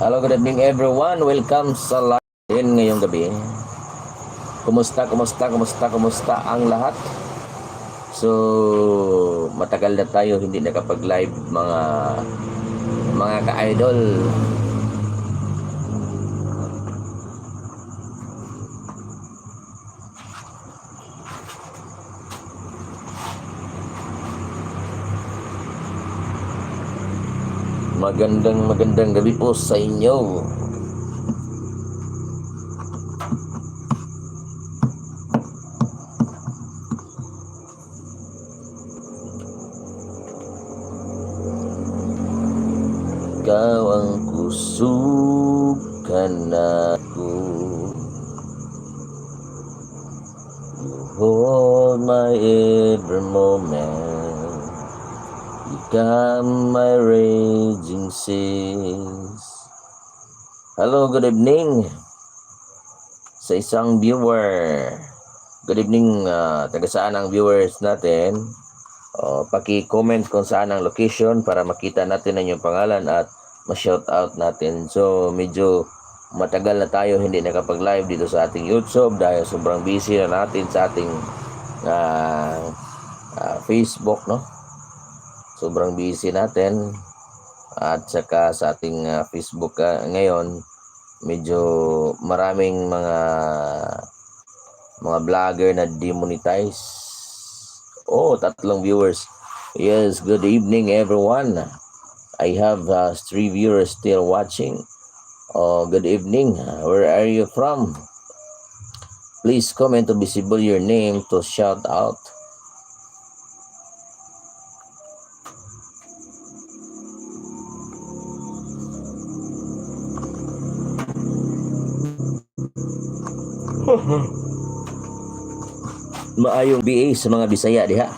Hello, good evening everyone. Welcome sa live din ngayong gabi. Kumusta ang lahat? So, matagal na tayo hindi nakapag-live mga ka-idol. Magandang gabi po sa inyo. Ikaw ang kusukan ako. You hold my every moment. Ikaw my raging seas. Hello, good evening sa isang viewer. Good evening, taga saan ang viewers natin? Paki-comment kung saan ang location para makita natin ang inyong pangalan at ma-shoutout natin. So, medyo matagal na tayo hindi nakapag-live dito sa ating YouTube dahil sobrang busy na natin sa ating Facebook, no? Sobrang busy natin at saka sa ating Facebook ngayon medyo maraming mga vlogger na demonetize. Oh, 3 viewers. Yes, good evening everyone. I have 3 viewers still watching. Oh, good evening. Where are you from? Please comment to visible your name to shout out. Maayong BA sa mga Bisaya diha.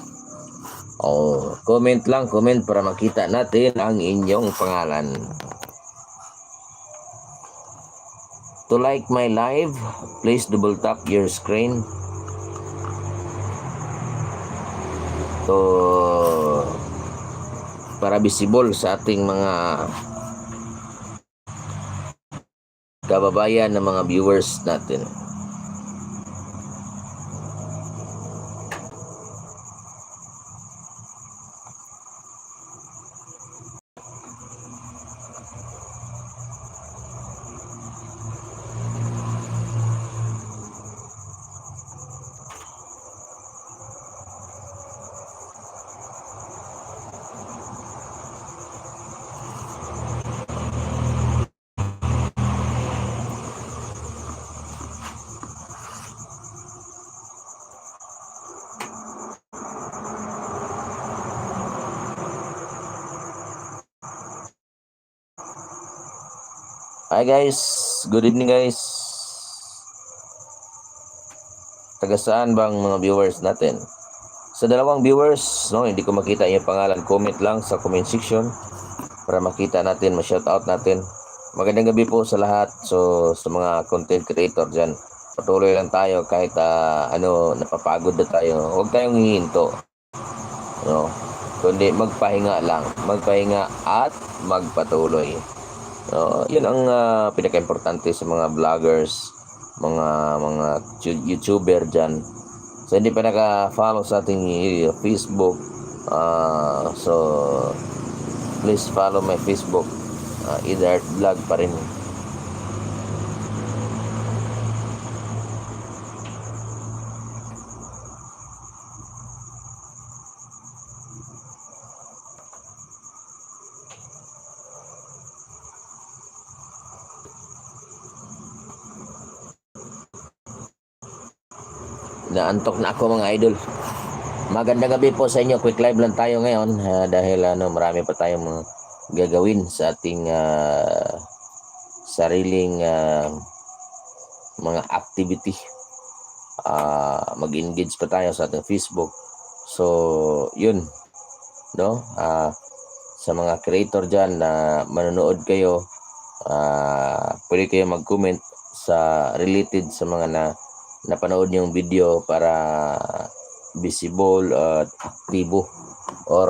Comment para makita natin ang inyong pangalan. To like my live, please double tap your screen. Para visible sa ating mga kababayan na mga viewers natin. Hi guys, good evening guys. Taga saan bang mga viewers natin? Sa dalawang viewers, no, hindi ko makita yung pangalan. Comment lang sa comment section para makita natin, ma-shoutout natin. Magandang gabi po sa lahat. So, sa mga content creator dyan, patuloy lang tayo kahit napapagod na tayo. Huwag tayong hihinto. No? Kundi magpahinga lang. Magpahinga at magpatuloy. Yun ang pinaka-importante sa mga vloggers, mga YouTuber dyan. So, hindi pa naka-follow sa ating Facebook. So, please follow my Facebook. Either vlog pa rin. Naantok na ako mga idol. Magandang gabi po sa inyo. Quick live lang tayo ngayon dahil marami pa tayong gagawin sa ating sariling mga activity. Mag-engage pa tayo sa ating Facebook. So, yun, no? Sa mga creator dyan na manonood kayo, pwede kayo mag-comment sa related sa mga napanood yung video para visible at aktibo or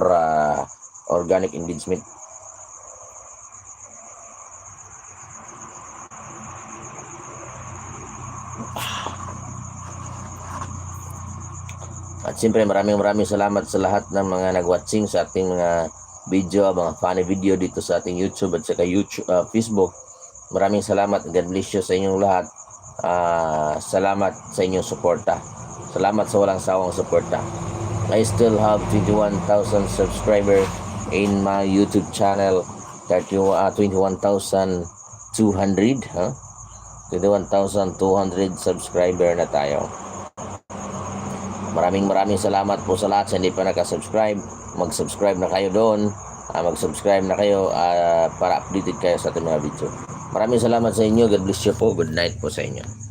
organic engagement. At siyempre maraming salamat sa lahat ng mga nag-watching sa ating mga video, mga funny video dito sa ating YouTube at saka YouTube, Facebook. Maraming salamat. God bless you sa inyong lahat. Salamat sa inyong suporta. Salamat sa walang sawang suporta. I still have 21,000 subscriber in my YouTube channel. 21,200 21,200 subscriber na tayo. Maraming salamat po sa lahat sa hindi pa nakasubscribe. Mag-subscribe na kayo doon. Mag-subscribe na kayo para updated kayo sa ating mga video. Maraming salamat sa inyo. God bless you po. Good night po sa inyo.